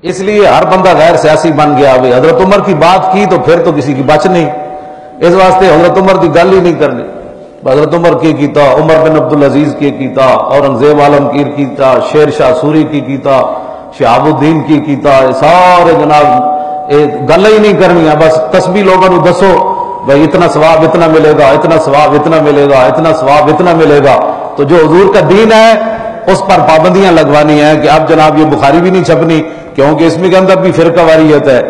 اس لیے ہر بندہ غیر سیاسی بن گیا. حضرت عمر کی بات کی تو پھر تو کسی کی بچ نہیں. اس واسطے حضرت عمر کی گل ہی نہیں کرنی. حضرت عمر کی کیتا، عمر بن عبدالعزیز کی کیتا، اورنگزیب عالمگیر کیتا، شیر شاہ سوری کی کیتا، شہاب الدین کی کیتا. سارے جناب گل ہی نہیں کرنی. بس تسبیح لوگوں کو دسو بھائی اتنا ثواب اتنا ملے گا، اتنا ثواب اتنا ملے گا، اتنا ثواب اتنا ملے گا. تو جو حضور کا دین ہے اس پر پابندیاں لگوانی ہیں کہ اب جناب یہ بخاری بھی نہیں چھپنی کیونکہ اس میں کے اندر بھی فرقہ واریت ہے.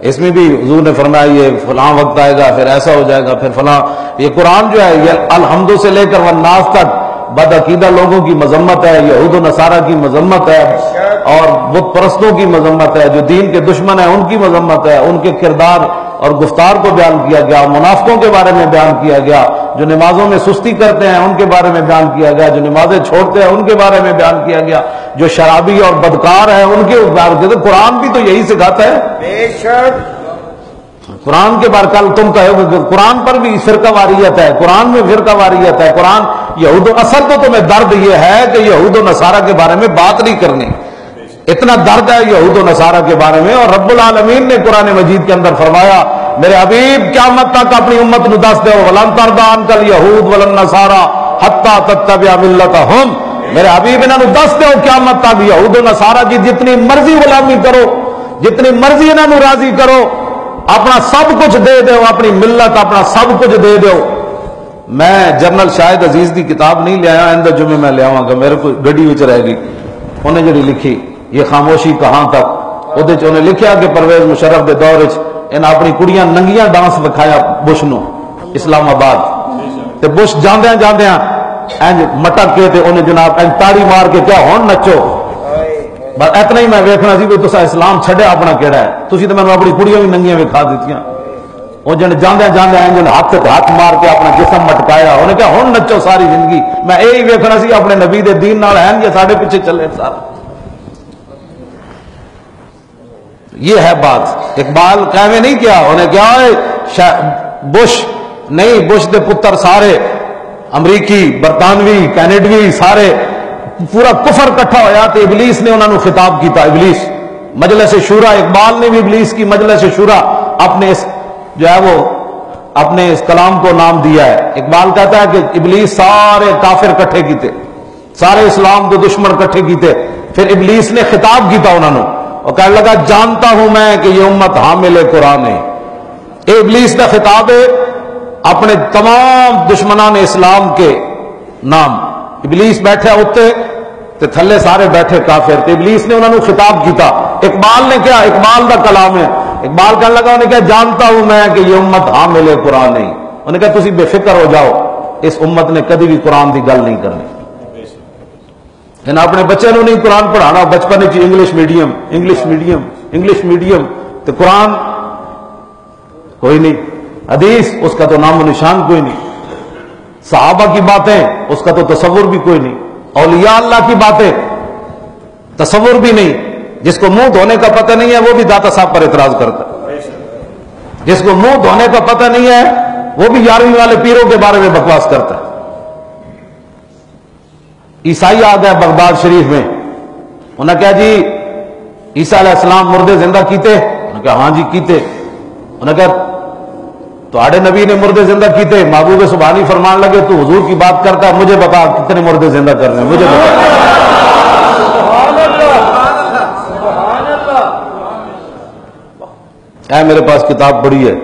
اس میں بھی حضور نے فرمایا یہ فلاں وقت آئے گا، پھر ایسا ہو جائے گا، پھر فلاں. یہ قرآن جو ہے یہ الحمد سے لے کر والناس تک بدعقیدہ لوگوں کی مذمت ہے، یہود و نصارہ کی مذمت ہے، اور بت پرستوں کی مذمت ہے. جو دین کے دشمن ہیں ان کی مذمت ہے. ان کے کردار اور گفتار کو بیان کیا گیا. منافقوں کے بارے میں بیان کیا گیا. جو نمازوں میں سستی کرتے ہیں ان کے بارے میں بیان کیا گیا. جو نمازیں چھوڑتے ہیں ان کے بارے میں بیان کیا گیا. جو شرابی اور بدکار ہیں ان کے بارے میں. قرآن بھی تو یہی سکھاتا ہے. بے شک قرآن کے بارے کل تم کہو گے قرآن پر بھی فرقہ واریت ہے. قرآن میں فرقہ واریت ہے. قرآن یہود اصل تو تمہیں درد یہ ہے کہ یہود و نصارہ کے بارے میں بات نہیں کرنی. اتنا درد ہے یہود و نصارہ کے بارے میں. اور رب العالمین نے قرآن مجید کے اندر فرمایا میرے حبیب قیامت تک اپنی امت نو دس دو ولن ترضى عنك اليهود ولا النصارى حتى تتبع ملتهم. میرے حبیب انہوں نے دس دو قیامت تک یہود و نصارہ کی جتنی مرضی غلامی کرو، جتنی مرضی انہوں نے راضی کرو، اپنا سب کچھ دے دو، اپنی ملت اپنا سب کچھ دے دو. میں جنرل شاہد عزیز کی کتاب نہیں لے آیا، آئندہ جمعے میں لے آواں گا. میرے کو گڈی وچ رہ گئی. انہیں جڑی لکھی یہ خاموشی کہاں تک، انہیں لکھیا کہ پرویز مشرف کے دور ان اپنی کڑیاں ننگیاں ڈانس دکھایا بش نو اسلام آباد. تے بش جاندیاں جاندیاں انج مٹک کے تے انہیں جناب انج تاڑی مار کے کیا ہون نچو. بس اتنا ہی میں ویکھنا سی بھی تسا اسلام چھڈیا اپنا کیڑا ہے. تسی تے مینوں اپنی کڑیاں بھی ننگیاں وکھا دتیاں. وہ جن جاندیاں جاندیاں انج ہاتھ مار کے اپنا جسم مٹکایا. انہیں کہا ہون نچو ساری زندگی. میں یہی ویکھنا سی اپنے نبی دے دین نال ہیں یا ساڈے پیچھے چلے سارا. یہ ہے بات. اقبال قائم نہیں کیا. انہیں کیا بش نہیں، بش دے پتر سارے امریکی برطانوی کینیڈوی سارے پورا کفر کٹھا ہویا تو ابلیس نے انہوں نے خطاب کیتا. ابلیس مجلس شورا، اقبال نے بھی ابلیس کی مجلس شورا اپنے اس جو ہے وہ اپنے اس کلام کو نام دیا ہے. اقبال کہتا ہے کہ ابلیس سارے کافر کٹھے کیتے، سارے اسلام کے دشمن کٹھے کیتے. پھر ابلیس نے خطاب کیتا انہوں نے اور کہنے لگا جانتا ہوں میں کہ یہ امت حامل قرآن ہے. اے ابلیس کا خطاب ہے اپنے تمام دشمنان اسلام کے نام. ابلیس بیٹھے ہوتے تے تھلے سارے بیٹھے کافر تے. ابلیس نے انہوں نے خطاب کیتا. اقبال نے کیا، اقبال کا کلام ہے. اقبال کہنے لگا انہیں کہا جانتا ہوں میں کہ یہ امت حامل قرآن ہے. انہیں کہا تسی بے فکر ہو جاؤ، اس امت نے کبھی بھی قرآن کی گل نہیں کرنی. اپنے بچے نو نہیں قرآن پڑھانا بچپن English medium English medium English medium تو قرآن کوئی نہیں، حدیث اس کا تو نام و نشان کوئی نہیں، صحابہ کی باتیں اس کا تو تصور بھی کوئی نہیں، اولیاء اللہ کی باتیں تصور بھی نہیں. جس کو منہ دھونے کا پتہ نہیں ہے وہ بھی داتا صاحب پر اعتراض کرتا ہے. جس کو منہ دھونے کا پتہ نہیں ہے وہ بھی 11ویں والے پیروں کے بارے میں بکواس کرتا ہے. عیسائی آ گئے بغداد شریف میں. انہوں نے کہا جی عیسیٰ علیہ السلام مردے زندہ کیتے؟ انہوں نے کہا ہاں جی کیتے. انہوں نے کہا تو آڑے نبی نے مردے زندہ کیتے؟ محبوب سبحانی فرمان لگے تو حضور کی بات کرتا ہے، مجھے بتا کتنے مردے زندہ کر رہے ہیں، مجھے بتا. اے میرے پاس کتاب پڑھی ہے.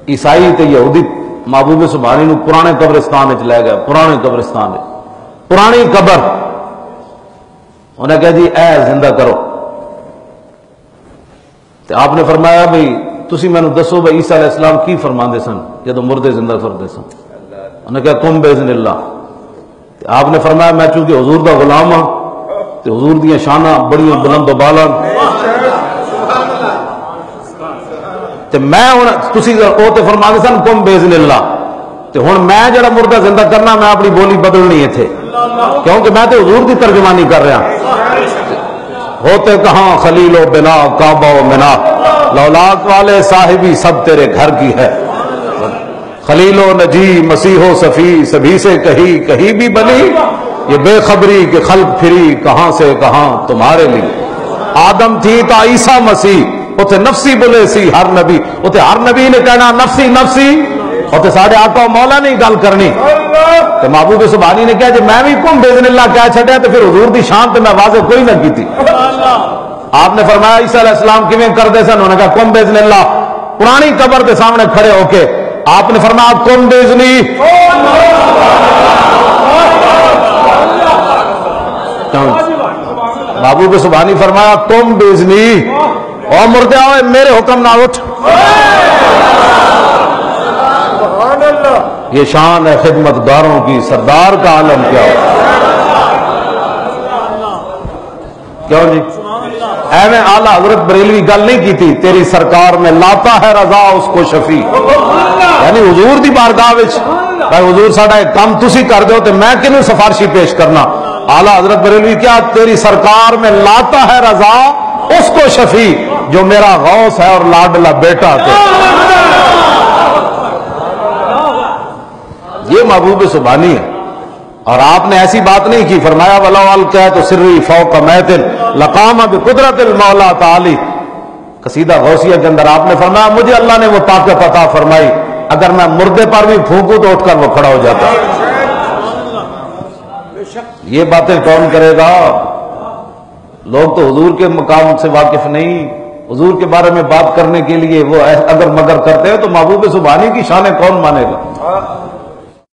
عیسائی تے یہودی محبوب سبحانی نو پرانے قبرستان وچ لے گئے. پرانے قبرستان پرانی قبر. انہیں کہا جی اے زندہ کرو. تو آپ نے فرمایا بھئی تسی میں نے دسو بھئی عیسیٰ علیہ السلام کی فرماندے سن جدو مردے زندہ کردے سن؟ انہیں کہا کم باذن اللہ. آپ نے فرمایا میں چونکہ حضور دا غلام ہاں تو حضور دیاں شاناں بڑی بلند و بالا تے میں ہوں تسی او تے فرماندے سن کم باذن اللہ. تے ہن میں جڑا مردہ زندہ کرنا میں اپنی بولی بدلنی ہے تھے کیونکہ میں تو حضور دی ترجمانی کر رہا. ہوتے کہاں خلیل و بنا کعبہ و منا، لولاک والے صاحبی سب تیرے گھر کی ہے. خلیل و نجی مسیح و صفی سبھی سے کہیں کہیں بھی بنی، یہ بے خبری کہ خلق پھری کہاں سے کہاں تمہارے لیے. آدم تھی تا عیسیٰ مسیح اتنے نفسی بولے سی ہر نبی اتنے ہر نبی نے کہنا نفسی نفسی اتنے ساڑھے آقا و مولا نہیں گل کرنی تو محبوب سبحانی نے کہا جی میں بھی کم بزن اللہ کہہ چھڑیا تو پھر حضور دی شان تو میں واضح کوئی نہ کی تھی آپ نے فرمایا عیسیٰ علیہ السلام کیویں کردے سن انہوں نے کہا کم بزن اللہ پرانی قبر کے سامنے کھڑے ہو کے آپ نے فرمایا کم بزنی محبوب سبحانی فرمایا تم بزنی او مردے ہوئے میرے حکم نہ اٹھ یہ شان ہے خدمت گاروں کی سردار کا عالم کیا ہو کیوں جی ایویں اعلیٰ حضرت بریلوی گل نہیں کی تھی تیری سرکار میں لاتا ہے رضا اس کو شفیع یعنی حضور دی بارگاہ وچ بھائی حضور ساڈا ایک کام تسی کر دو تے میں کنوں سفارشی پیش کرنا اعلیٰ حضرت بریلوی کیا تیری سرکار میں لاتا ہے رضا اس کو شفیع جو میرا غوث ہے اور لاڈلا بیٹا تھے یہ محبوب سبحانی ہے اور آپ نے ایسی بات نہیں کی فرمایا ولو القیت سری فوق میت لقام بقدرت المولا تعالی قصیدہ غوثیہ کے اندر آپ نے فرمایا مجھے اللہ نے وہ طاقت عطا فرمائی اگر میں مردے پر بھی پھونکوں تو اٹھ کر وہ کھڑا ہو جاتا یہ باتیں کون کرے گا لوگ تو حضور کے مقام سے واقف نہیں حضور کے بارے میں بات کرنے کے لیے وہ اگر مگر کرتے ہیں تو محبوب سبحانی کی شانیں کون مانے گا